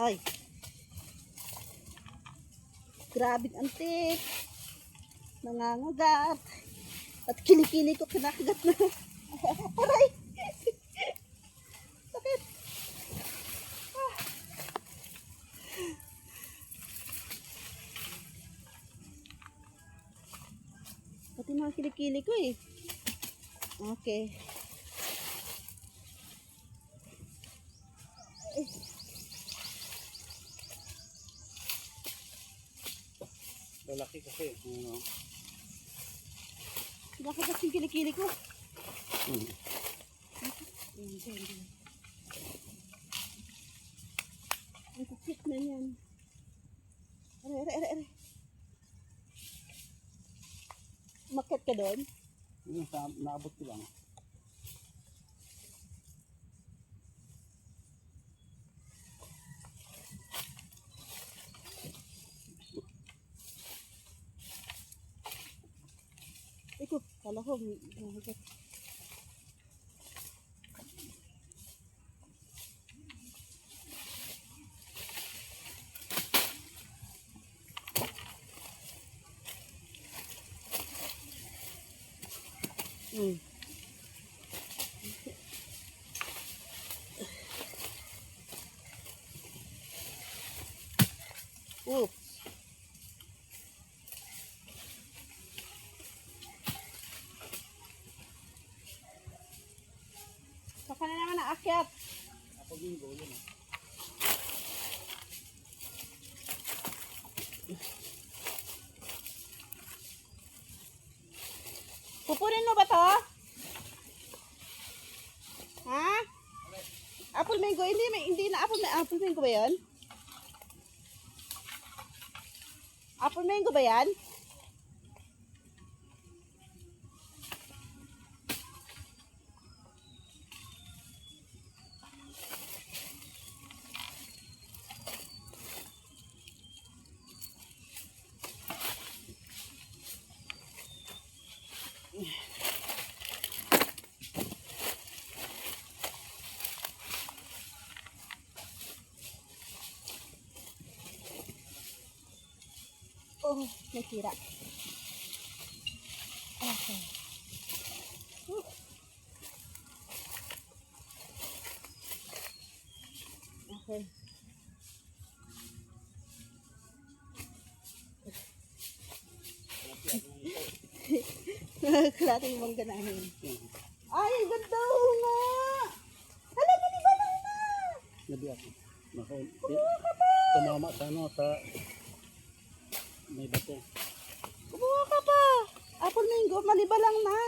Ay. Grabing antik. Nangangagat. At kilikili ko kinakagat na. Aray. Sakit. Ah. Pati mga kilikili ko eh. Okay. Lalaki kasi. Nakagat yung kilikili ko. Ang kukit na yan. Aray. Umakyat ka doon? Naabot ko lang. Ito, kala ko mahagat. Oops. Saka na naman naakyat. Ako din go yun. Pupunin mo ba to? Ha? Apple mango? Hindi na apple mango ba yan? Apple mango ba yan? Oh, may tira. Okay. Okay. Klaro yung mangga namin. Ay, ganda nga! Hala, manibalang na! Nabi ako. Kumuha ka pa! Tumama sa sa may bato. Kumuha ka pa! Apple mango, malibalang na.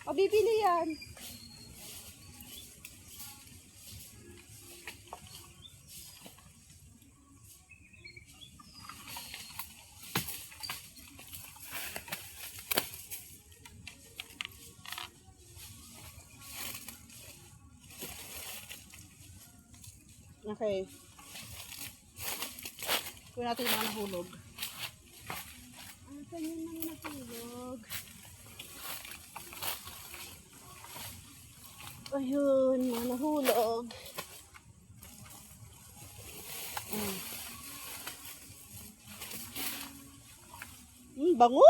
Mabibili yan. Okay. Kunin natin yung mga nahulog. Asan yung mga nahulog? Ayun, mga nahulog. Bango!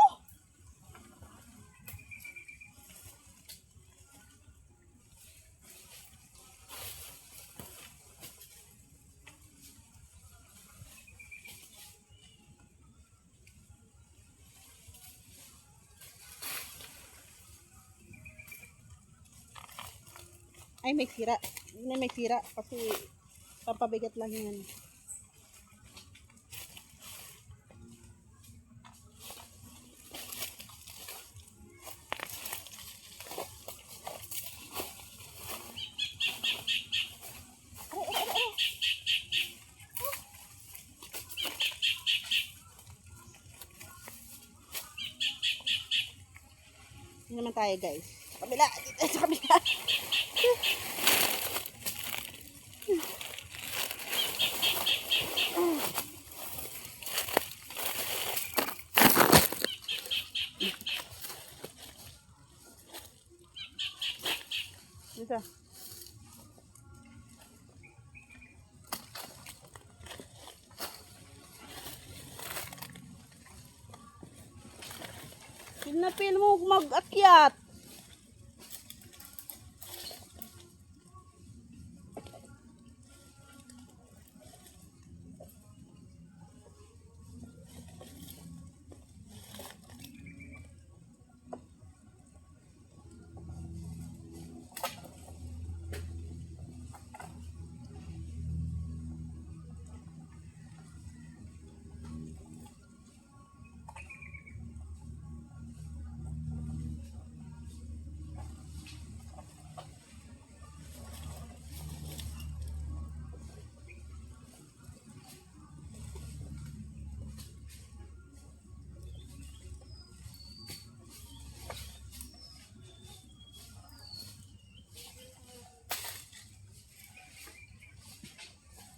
Ay, may sira. Hindi may sira kasi pampabigat lang yan. Hindi naman tayo, guys. Sa kabila. Sa kabila. Dito. Pinapil mo mag-akyat.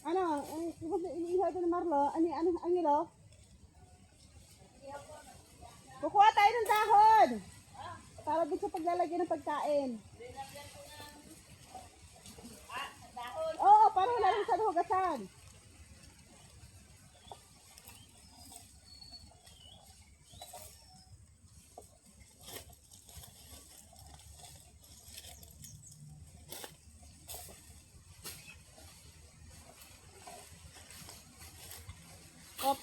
Ano? Iniihaw ito ni Marlo? Ano? Angelo? Kukuha tayo ng dahon. Para dun sa paglalagyan ng pagkain. Oo, para wala lang sa hugasan. Op.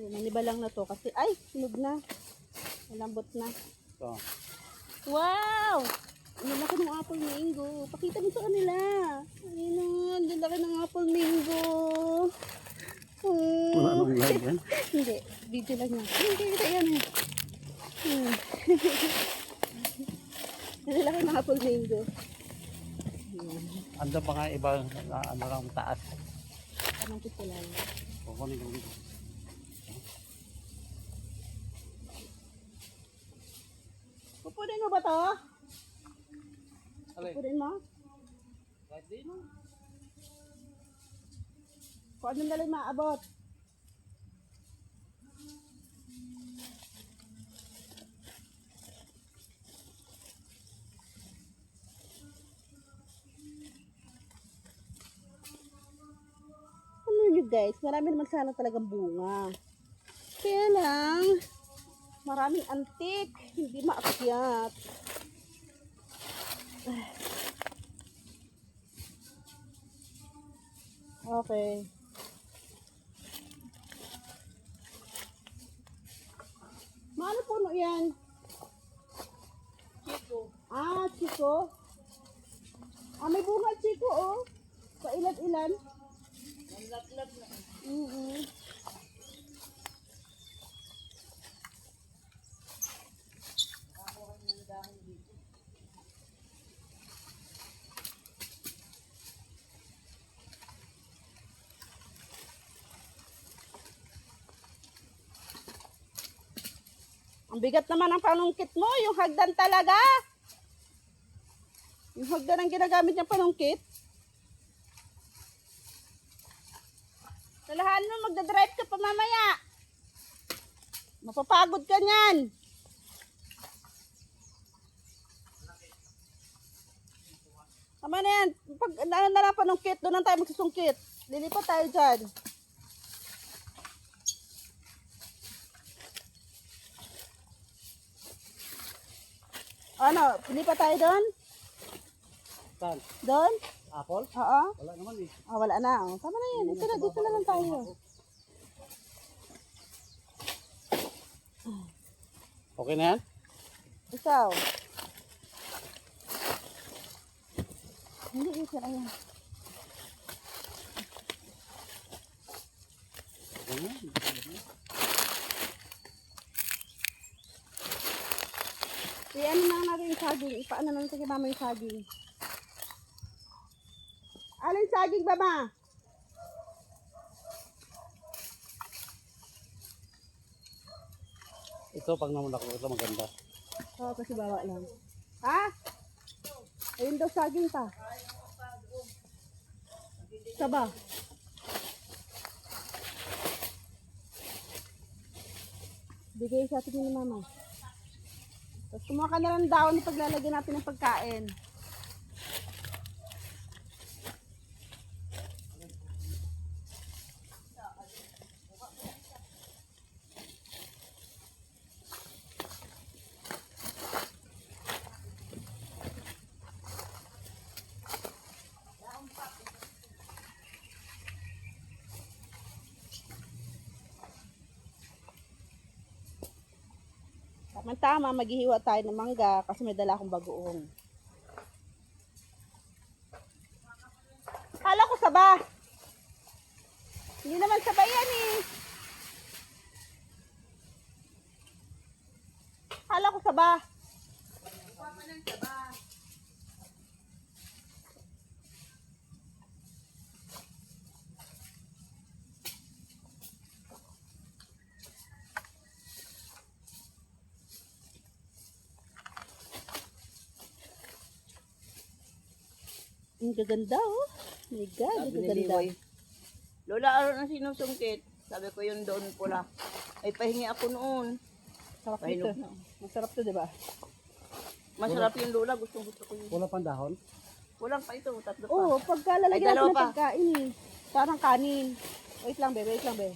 Maniba lang na to kasi ay, sinog na. Malambot na. Ito. Wow! Ang laki ng apple mango. Pakita mo sa kanila. Ayun o, ang laki ng apple mango. Wala nang live yan. Hindi, video lang yan. Hindi, kita yan eh. Ang laki ng apple mango. Ando pa nga iba na ano lang taas. Anong gusto lang? Kukunin ko dito. Pupunin mo ba to? Alay. Pupunin mo? Kahit di mo. Kung anong dali maabot. Ano nyo guys, marami naman sana talagang bunga. Kaya lang, maraming antik, hindi maakyat. Okay. Maano puno yan? Chico. Ah, Chico. Ah, may bunga Chico oh. Pailan-ilan. Manlap-lap na. Ang bigat naman ang panungkit mo, yung hagdan talaga. Yung hagdan ang ginagamit niyang panungkit. Talahan mo, magdadrive ka pa mamaya. Mapapagod ka niyan. Tama na yan. Pag ano na lang panungkit, doon lang tayo magsusungkit. Lilipat tayo dyan. Ano, lilipat tayo doon? Saan? Doon? Apple? Oo. Wala naman eh. Ah, wala na. Oh. Tama na yan. Ito na, dito na lang tayo. Okay na yan? Ikaw. Hindi, isa lang yan. Okay na. Iyan na natin yung saging. Ipaano na natin kay mama yung saging. Alin saging, baba? Ito pag namulak ko ito maganda. Oo, kasi bawa lang. Ha? Ayun daw saging pa. Saba. Bigay sa atin ni mama. Tapos kumuha ka na lang daon na paglalagyan natin ng pagkain. Tama, maghihiwa tayo ng mangga kasi may dala akong bagoong. Kala ko saba. Hindi naman sabay yan eh. Kala ko saba. Ang gaganda oh. My God, ang Sabi ni gaganda. Liway, Lola, ano na sinusungkit? Sabi ko yun doon pula. Ay, pahingi ako noon. Sarap Pahinog nito. na. Masarap to, di ba? Masarap yung Lola, gustong gusto ko yun. Wala pang dahon. Kulang pa ito, tatlo pa. Oo, pagka lalagyan Ay, dalawa natin ng pa. pagkain eh. Parang kanin. Wait lang, be. Wait lang, be.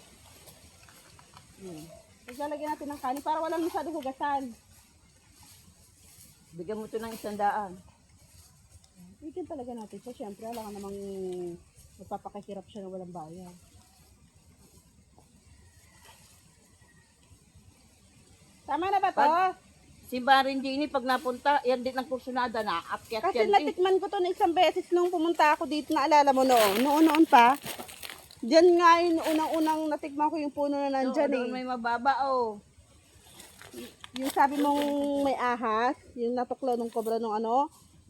Paglalagyan natin ng kanin para walang masyadong hugasan. Bigyan mo ito ng 100. Bigyan talaga natin siya. Siyempre, wala ka namang magpapakahirap siya na walang bayan. Tama na ba to? Si Barin Jenny, pag napunta, yan din ang kursunada na. Akyat Kasi yan din. natikman ko to na isang beses nung pumunta ako dito. Naalala mo noon? Noon pa. Diyan nga yung unang-unang natikman ko yung puno na nandyan Doon eh. may mababa, oh. Yung sabi mong may ahas, yung natuklaw ng kobra nung ano.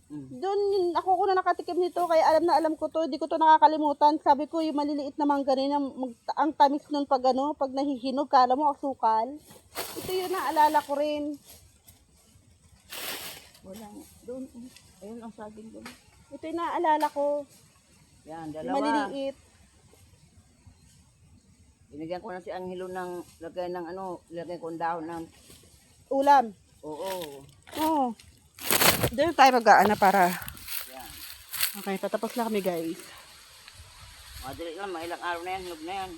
Doon, ako na nakatikim nito, kaya alam na alam ko to, hindi ko to nakakalimutan. Sabi ko, yung maliliit na mangga rin, ang tamis nun pag ano, pag nahihinog, kala mo asukal. Ito yun, naalala ko rin. Walang, doon. Ayun ang saging doon. Ito yung naalala ko, Yan, yung dalawa. maliliit. Binigyan ko na si Angelo ng lagay ng ano, lagay ko ng dahon ng, Ulam. oo. Oo. Doon tayo mag-aana para. Yan. Okay, tatapos na kami guys. Madali lang, mailang araw na yan, hinog na yan.